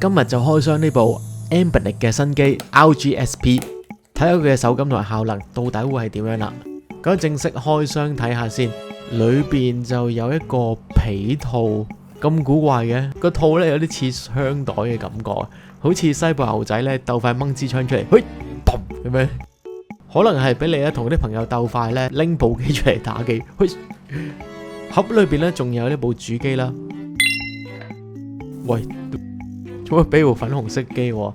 今日就開箱呢部 Anbernic 嘅新機 ROG SP， 睇下佢嘅手感同埋效能到底會係點樣啦。咁正式開箱睇下先，裏邊就有一個皮套，咁古怪嘅個套咧，有啲似槍袋嘅感覺，好似西部牛仔咧鬥快掹支槍出嚟，嘿，砰咁樣，可能係俾你咧同啲朋友鬥快咧拎部機出嚟打機。嘿，盒裏邊咧仲有呢部主機啦。喂，做乜俾部粉紅色機喎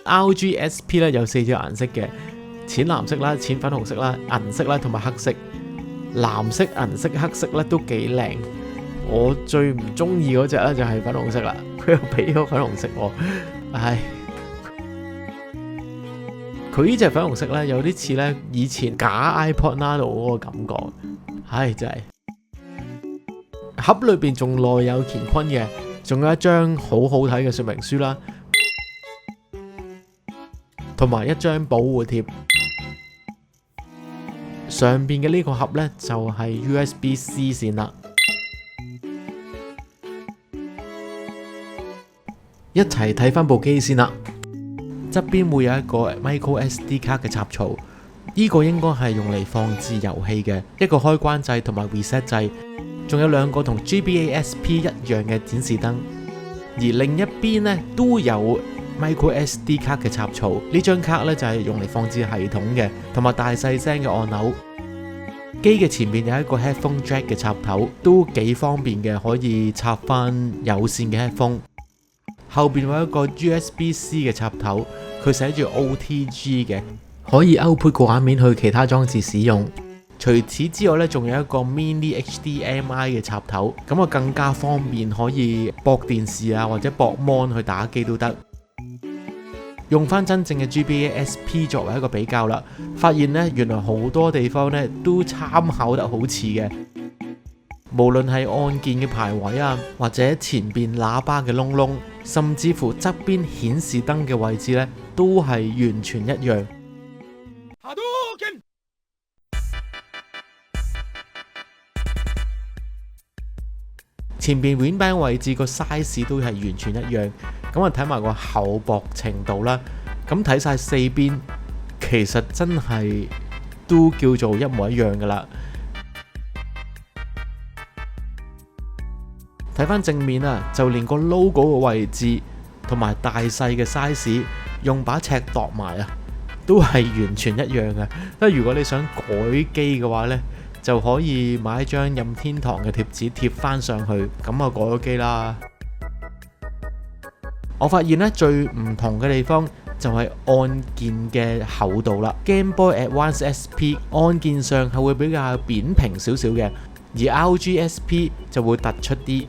？ROG SP 咧有4隻顏色嘅，淺藍色啦、淺粉紅色啦、銀色啦同埋黑色。藍色、銀色、黑色咧都幾靚。我最唔中意嗰隻咧就係粉紅色啦，佢又俾咗粉紅色喎。唉，佢呢隻粉紅色咧有啲似咧以前假 iPod Nano 嗰個感覺。唉，真係。盒裏邊仲內有乾坤嘅，仲有一張好好睇嘅說明書啦，同埋一張保護貼。上邊嘅呢個盒呢，就係 USB-C 線啦。一齊睇翻部機先啦。側邊會有一個 microSD 卡嘅插槽，呢個應該係用嚟放置遊戲嘅，一個開關掣同埋 reset 掣。仲有2個同 GBA SP 一樣嘅展示燈，而另一邊呢都有 microSD 卡嘅插槽。呢張卡呢就係用嚟放置系統嘅，同埋大細聲嘅按鈕。機嘅前面有一個 headphone jack 嘅插頭，都幾方便嘅，可以插翻有線嘅 headphone。後邊有一個 USB-C 嘅插頭，佢寫住 OTG 嘅，可以 output 個畫面去其他裝置使用。除此之外咧，仲有一個 mini HDMI 嘅插頭，咁啊更加方便，可以駁電視啊或者駁 mon 去打機都得。用翻真正嘅 GBA SP 作為一個比較啦，發現咧原來好多地方咧都參考得好似嘅，無論係按鍵嘅排位啊，或者前邊喇叭嘅窿窿，甚至乎側邊顯示燈嘅位置咧，都係完全一樣。前邊 win band 位置個 size 都係完全一樣，咁啊睇埋個厚薄程度啦，咁睇晒4邊，其實真係都叫做一模一樣噶啦。睇翻正面啊，就連個 logo 嘅位置同埋大細嘅 size， 用把尺度埋啊，都係完全一樣嘅。因為如果你想改機嘅話呢，就可以買一張任天堂嘅貼紙貼翻上去，咁啊改咗機啦。我發現咧最唔同嘅地方就係按鍵嘅厚度啦。Game Boy Advance SP 按鍵上係會比較扁平少少嘅，而 ROG SP 就會突出啲。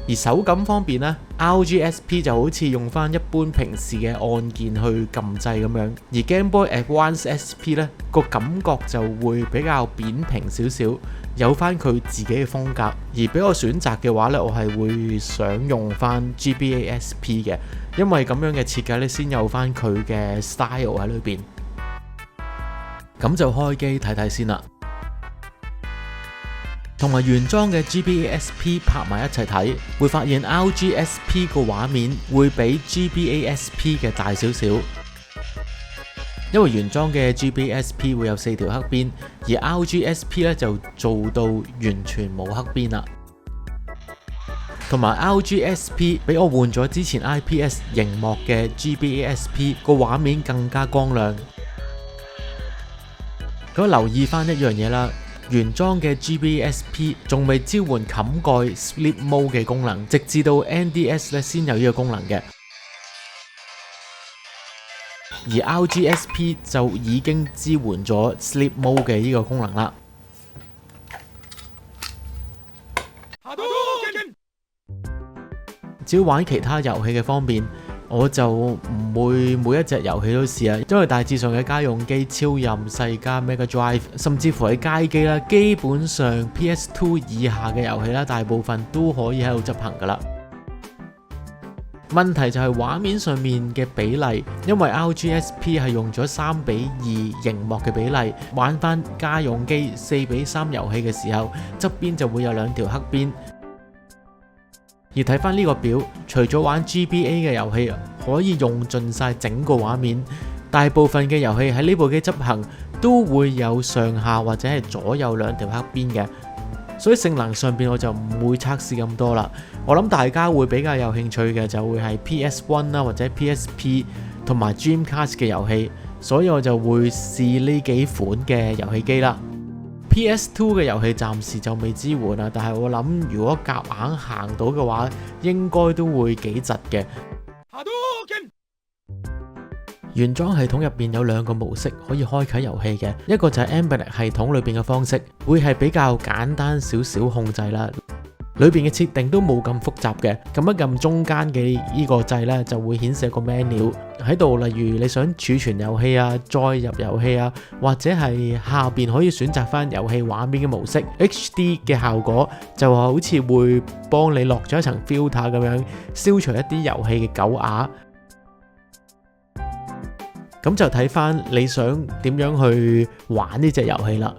而手感方面呢， ROG SP 就好似用翻一般平時嘅按鍵去撳掣咁樣，而 Game Boy Advance SP 呢個感覺就會比較扁平少少，有翻佢自己嘅風格。而俾我選擇嘅話呢，我係會想用翻 GBA SP 嘅，因為咁樣嘅設計呢先有翻佢嘅 style 喺裏邊。咁就開機睇睇先啦。同埋原裝嘅 GBA SP 拍埋一齊睇，會發現 ROG SP 個畫面會比 GBA SP 嘅大少少，因為原裝嘅 GBA SP 會有4條黑邊，而 ROG SP 咧就做到完全冇黑邊啦。同埋 ROG SP 俾我換咗之前 IPS 螢幕嘅 GBA SP 個畫面更加光亮。咁留意翻一樣嘢啦。原裝嘅 GBA SP 仲未召喚冚蓋 Sleep Mode 嘅功能，直至到 NDS 咧先有呢個功能嘅。而 ROG SP 就已經召喚咗 Sleep Mode 嘅呢個功能啦。至於玩其他遊戲嘅方面，我就唔會每一隻遊戲都試啊，因為大致上嘅家用機、超任、世嘉、Mega Drive， 甚至乎係街機啦，基本上 PS2 以下嘅遊戲啦，大部分都可以喺度執行噶啦。問題就係畫面上面嘅比例，因為 ROG SP 係用咗3:2螢幕嘅比例，玩翻家用機4:3遊戲嘅時候，側邊就會有2條黑邊。而睇翻呢個表，除咗玩 GBA 嘅遊戲可以用盡晒整個畫面，大部分嘅遊戲喺呢部機執行都會有上下或者係左右兩條黑邊嘅，所以性能上邊我就唔會測試咁多啦。我諗大家會比較有興趣嘅就會係 PS1 啦或者 PSP 同埋 Dreamcast 嘅遊戲，所以我就會試呢幾款嘅遊戲機啦。PS2 嘅遊戲暫時就未支援啦，但係我諗如果夾硬行到嘅話，應該都會幾窒嘅。原裝系統入邊有兩個模式可以開啟遊戲嘅，一個就係 Embed 系統裏邊嘅方式，會係比較簡單少少控制啦。裏邊嘅設定都冇咁複雜嘅，撳一撳中間嘅呢個掣呢，就會顯示一個 menu 喺度，例如你想儲存遊戲啊、再入遊戲啊，或者係下邊可以選擇翻遊戲畫面嘅模式 HD 嘅效果，就好似會幫你落咗一層 filter 咁樣，消除一啲遊戲嘅狗牙。咁就睇翻你想點樣去玩呢隻遊戲啦。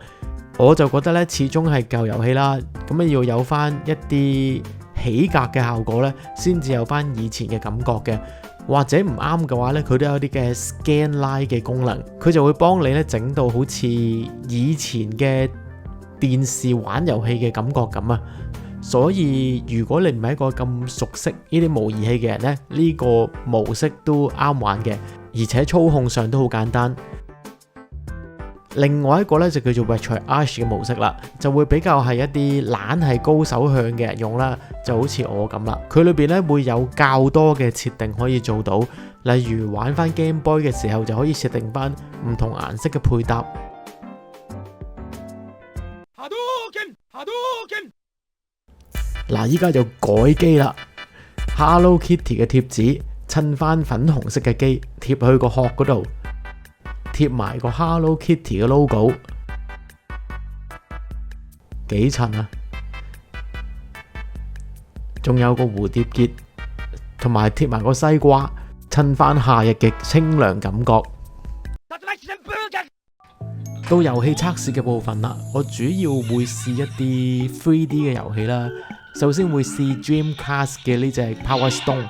我就覺得咧，始終係舊遊戲啦，咁要有翻一啲起格嘅效果咧，先至有翻以前嘅感覺嘅。或者唔啱嘅話咧，佢都有啲嘅 scan line 嘅功能，佢就會幫你咧整到好似以前嘅電視玩遊戲嘅感覺咁啊。所以如果你唔係一個咁熟悉呢啲模擬器嘅人咧，呢個模式都啱玩嘅，而且操控上都好簡單。另外一個咧就叫做 Retro Arch 嘅模式啦，就會比較係一啲懶係高手向嘅人用啦，就好似我咁啦。佢裏邊咧會有較多嘅設定可以做到，例如玩翻 Game Boy 嘅時候就可以設定翻唔同顏色嘅配搭。嗱，依家就改機啦 ，Hello Kitty 嘅貼紙襯翻粉紅色嘅機，貼去個殼嗰度。貼埋個 Hello Kitty 嘅 logo， 幾襯啊！仲有個蝴蝶結，同埋貼埋個西瓜，襯翻夏日嘅清涼感覺。到遊戲測試嘅部分啦，我主要會試一啲 3D 嘅遊戲啦。首先會試 Dreamcast 嘅呢隻 Power Stone。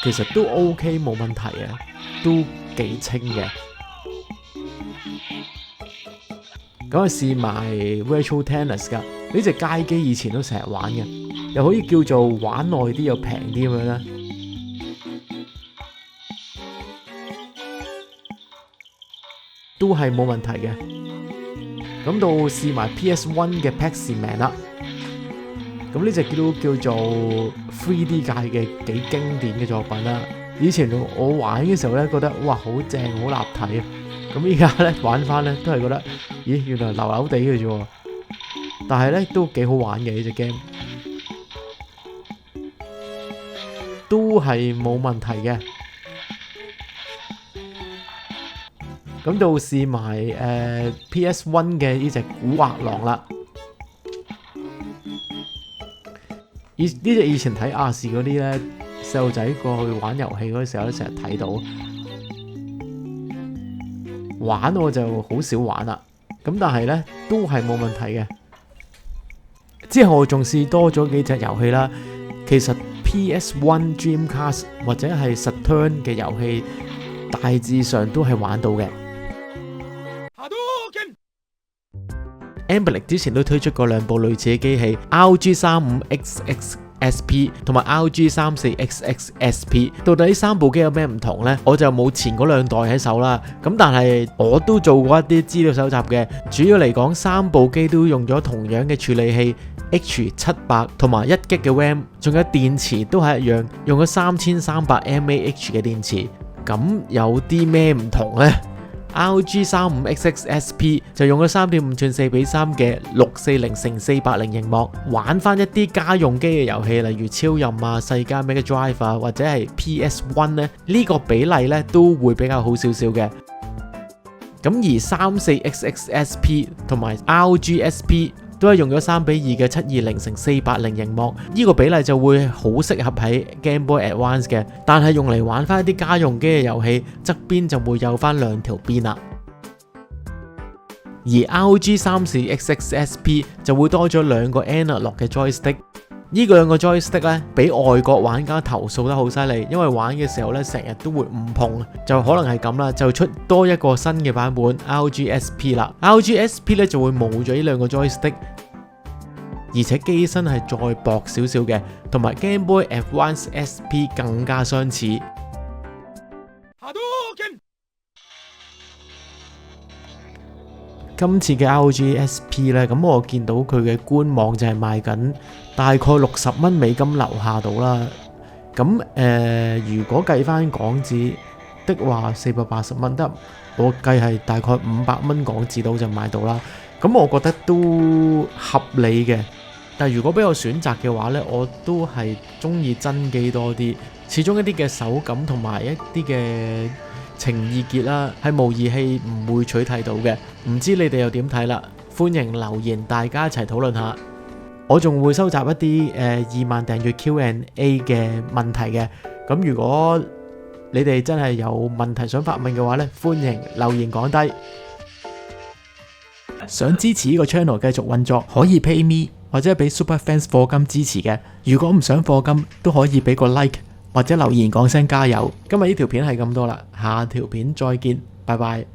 其實都 OK 冇問題嘅，都幾清嘅。咁啊試埋 Virtual Tennis 㗎，呢隻街機以前都成日玩嘅，又可以叫做玩耐啲又平啲咁樣啦。都係冇問題嘅。咁到試埋 PS1 嘅 Pac-Man 啦。咁呢隻都叫做 3D 界嘅幾經典嘅作品啦。以前我玩嘅時候咧，覺得哇好正好立體啊。咁依家咧玩翻咧都係覺得，咦原來流流地嘅啫。但係咧都幾好玩嘅呢隻 game，都係冇問題嘅。咁到試埋PS1 嘅呢隻古惑狼啦。呢隻以前睇亞視嗰啲咧，細路仔過去玩遊戲嗰時候咧，成日睇到。玩我就好少玩啦，咁但係咧都係冇問題嘅。之後我仲試多咗幾隻遊戲啦。其實 PS1 Dreamcast 或者係 Saturn 嘅遊戲，大致上都係玩到嘅。Embed 之前都推出過兩部類似嘅機器 RG35XX-SP 同埋 RG34XX-SP， 到底呢三部機有咩唔同呢？我就冇前嗰兩代喺手啦，咁但係我都做過一啲資料搜集嘅。主要嚟講，三部機都用咗同樣嘅處理器 H700 同埋1GB 嘅 RAM， 仲有電池都係一樣，用咗3300 mAh 嘅電池。咁有啲咩唔同呢？RG35XX-SP 就用咗 3.5 寸4:3嘅640x480螢幕，玩翻一啲家用機嘅遊戲，例如超任啊、世嘉 Mega Drive 啊，或者係 PS1 咧，呢個比例咧都會比較好少少嘅。咁而 34XX-SP 同埋 RG-SP 都係用咗3:2嘅720x480螢幕，呢個比例就會好適合喺 Game Boy Advance 嘅，但係用嚟玩翻一啲家用機嘅遊戲，側邊就會有翻兩條邊啦。而 ROG 34XX-SP 就會多咗兩個 Analog 嘅 Joystick。呢兩個 Joystick 咧，俾外國玩家投訴得好犀利，因為玩嘅時候咧成日都會誤碰，就可能係咁啦，就出多一個新嘅版本 ROG SP 啦。ROG SP 咧就會冇咗呢兩個 Joystick， 而且機身係再薄少少嘅，同埋 Game Boy Advance SP 更加相似。今次嘅 ROG SP 咧，咁我見到佢嘅官網就係賣緊大概60蚊美金樓下到啦。咁如果計翻港紙的話，480蚊得，我計係大概500蚊港紙到就買到啦。咁我覺得都合理嘅。但係如果俾我選擇嘅話呢，我都係中意真機多啲。始終一啲嘅手感同埋一啲嘅情意結啦，係模擬器唔會取替到嘅。唔知你哋又點睇啦？歡迎留言，大家一齊討論下。我仲會收集一啲2萬訂閱 Q&A 嘅問題嘅。咁如果你哋真係有問題想發問嘅話呢，歡迎留言講低。想支持呢個 channel 繼續運作，可以 pay me 或者俾 Super Fans 課金支持嘅。如果唔想課金，都可以俾個 like 或者留言講聲加油。今日呢條片係咁多啦，下條片再見，拜拜。